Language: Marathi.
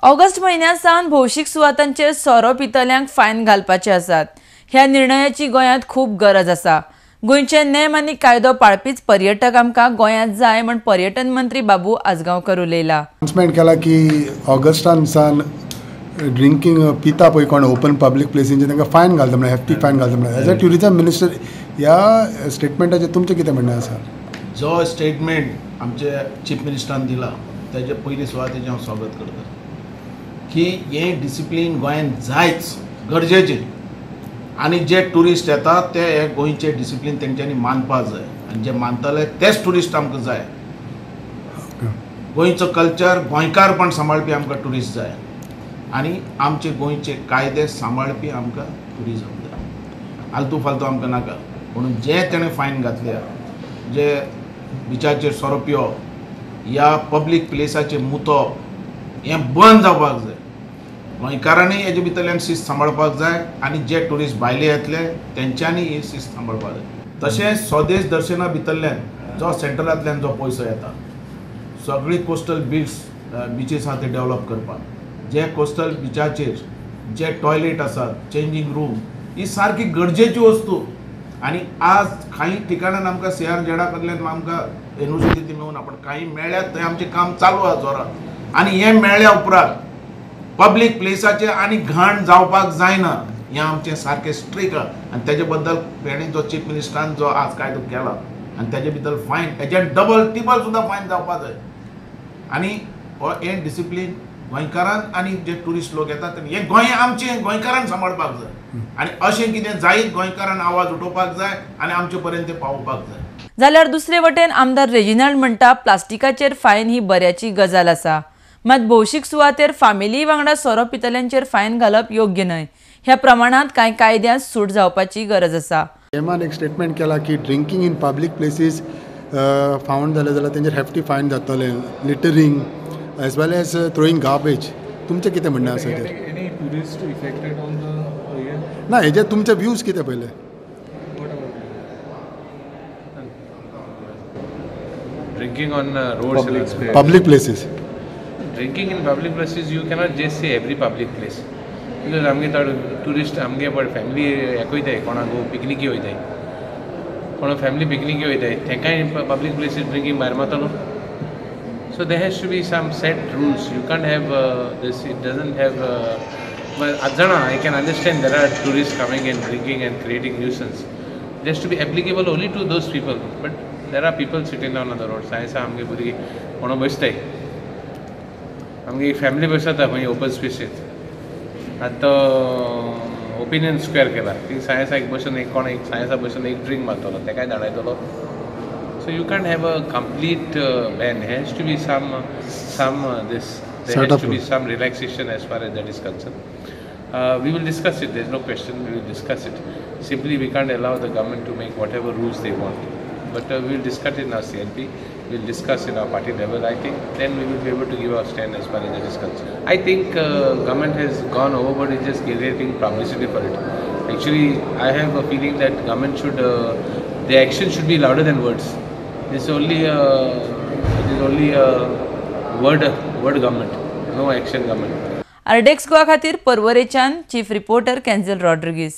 ऑगस्ट म्हयन्यात सावन भौशीक सुवातांचेर सोरो पितल्यांक फायन घालपाचे आसात। ह्या निर्णयाची गोंयांत खूब गरज आसा। गोंयचे नेम आनी कायदो पाळपीच पर्यटक आमकां गोंयांत जाय म्हण पर्यटन मंत्री बाबू आजगांवकर उलयला। अनाउन्समेंट केला की ऑगस्टान सान ड्रिंकिंग पिता पळय कोण ओपन पब्लीक प्लेसींचेर तांकां फायन घालता म्हणून हेफ्टी फायन घालता म्हणून एज अ ट्युरिझम मिनिस्टर ह्या स्टेटमेंटाचेर तुमचें कितें म्हणणें आसा? जो स्टेटमेंट आमचे चीफ मिनिस्टरान दिला तेजे पयली सुवातेचें हांव स्वागत करता की हे डिसिप्लीन गोंयांत जायच गरजेचें आनी जे ट्युरिस्ट येतात ते हे गोंयचे डिसिप्लीन तेंच्यांनी मानपाक जाय आनी जे मानतले तेच ट्युरिस्ट आमकां जाय। गोंयचो कल्चर गोंयकारपण सांबाळपी आमकां ट्युरिस्ट जाय आनी आमचे गोंयचे कायदे सांबाळपी आमकां ट्युरिझम जाय। आलतू फालतू आमकां नाका म्हणून जे तेणें फायन घातल्या जे बिचाचेर सोरो पिवप या पब्लीक प्लेसाचेर मुतप हें बंद जावपाक जाय। गोंयकारांनी हेजे भितरल्यान शिस्त सांबाळपाक जाय आनी जे ट्युरिस्ट भायले येतले तेंच्यांनी ही शिस्त सांबाळपाक जाय। तशेंच स्वदेश दर्शना भितरल्यान जो सेंट्रलांतल्यान जो पयसो येता सगळी कोस्टल बिचीस आहा ते डेव्हलप करपाक जे कोस्टल बिचाचेर जे टॉयलेट आसात चेंजींग रूम ही सारकी गरजेची वस्तू आनी आज काही ठिकाणांन आमकां CR जेडा कडल्यान आमकां युनिवर्सिटी मेळून आपण काही मेळ्ळ्यात थंय आमचें काम चालू आहा जोरात आनी हें मेळ्ळ्या उपरांत पब्लीक प्लेसाचेर आनी घाण जावपाक जायना हें आमचें सारकें स्ट्रीक आहा आनी तेजे बद्दल तेणें जो चीफ मिनिस्टरान जो आज कायदो केला आनी तेजे भितर फायन हेजें डबल ट्रिपल सुद्दां फायन जावपाक जाय आनी हें डिसिप्लीन गोंयकारान आनी जे ट्युरिस्ट लोक येतात हें गोंय आमचें गोंयकारान सांबाळपाक जाय आनी अशें कितें जायत गोंयकारान आवाज उठोवपाक जाय आनी आमचे पर्यंत तें पावोवपाक जाय। जाल्यार दुसरे वटेन आमदार रेजिनाल्ड म्हणटा प्लास्टिकाचेर फायन ही बऱ्याची गजाल आसा, मात भौशीक सुवातेर फामिली वांगडा सोरो पितल्यांचेर फायन घालप योग्य न्हय। ह्या प्रमाणात कांय कायद्यांत सूट जावपाची गरज आसा। एमान एक स्टेटमेंट केला की drinking in public places found जालें जाल्यार तेंचेर हेफ्टी फायन जातलें, लिटरिंग एज वेल एज थ्रोईंग गार्बेज। तुमचें कितें म्हणणें आसा हेजेर? ना हेजेर तुमचे व्यूज कितें पयले? Drinking on roads, public places. Drinking in public places, you cannot just say every public place. Because आमगे tourist आमगे पण फॅमिली येकोयताय कोणाक पिकनिकी वयताय कोणा फॅमिली पिकनिकी वयताय तेंकाय पब्लीक प्लेसीस ड्रिंकिंग भायर मारतलो। So there has to be some set rules. You can't have this. It doesn't have. But Ajana, I can understand there are tourists coming and drinking and creating nuisance. It has to be applicable only to those people. But there are people sitting down on the road. Saisa आमगे बुरी कोणा बसताय आमगे फॅमिली बसता खंय ओपन स्पेसीत आतां ओपिनियन स्क्वेअर केला ती सायन्सा एक बसून एक कोण एक सायन्सा बसून एक drink मारतलो तेकाय धाडायतलो। So you can't have a complete ban. There has to be some this. There has to be some relaxation as far as that is concerned. We will discuss it. There is no question. We will discuss it. Simply, we can't allow the government to make whatever rules they want. But we will discuss it in our CLP. We will discuss in our party level. I think then we will be able to give our stand as far as that is concerned. I think government has gone overboard in just creating publicity for it. Actually, I have a feeling that government should, the action should be louder than words. It is only a word government, no action government. आर्डेक्स गोवा खातीर पर्वरेच्यान चीफ रिपोर्टर केन्झल रॉड्रिगीस।